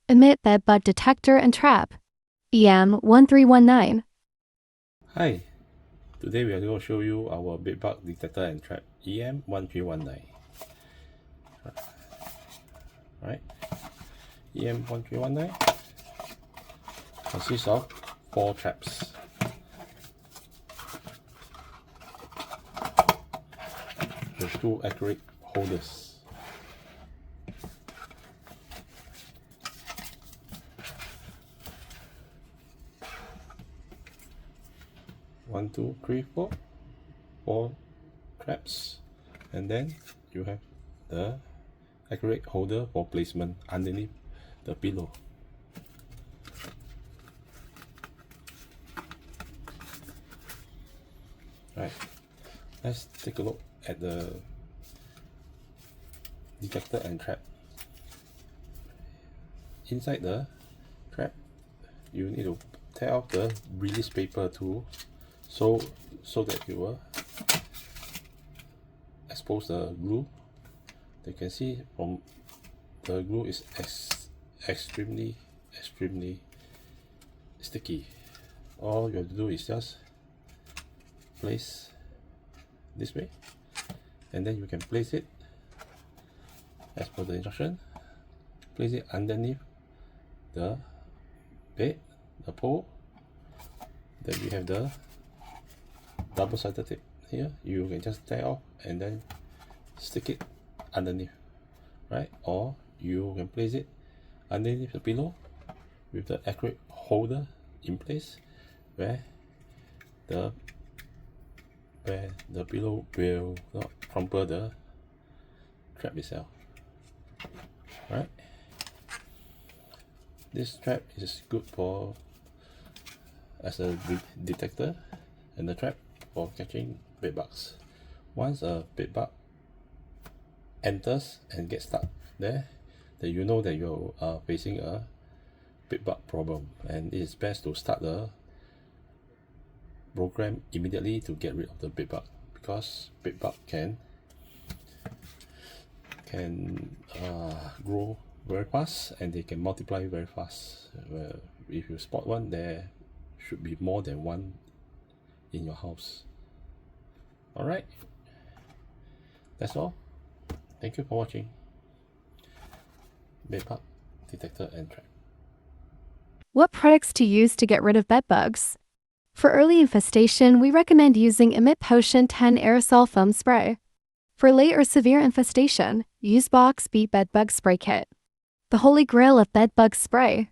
Emit bedbug detector and trap, EM1319. Hi, today we are going to show you our bedbug detector and trap EM1319. Right, EM1319 consists of 4 traps. With 2 accurate holders. One, two, three, four traps, and then you have the accurate holder for placement underneath the pillow. Right, let's take a look at the detector and trap. Inside the trap, you need to tear off the release paper too, so that you will expose the glue. You can see from the glue is extremely sticky. All you have to do is just place this way, and then you can place it as per the instruction. Place it underneath the bed, the pole. Then we have the double-sided tape here. You can just tear off and then stick it underneath, right? Or you can place it underneath the pillow with the accurate holder in place, where the pillow will not crumple the trap itself, right? This trap is good for as a detector, and the trap for catching bedbugs. Once a bedbug enters and gets stuck there, then you know that you are facing a bedbug problem, and it is best to start the program immediately to get rid of the bedbug, because bedbug can grow very fast and they can multiply very fast. If you spot one, there should be more than one in your house. Alright, that's all. Thank you for watching. Bedbug detector and trap. What products to use to get rid of bedbugs? For early infestation, we recommend using Emit Potion 10 aerosol foam spray. For late or severe infestation, use Box Beat Bedbug Spray Kit, the holy grail of bedbug spray.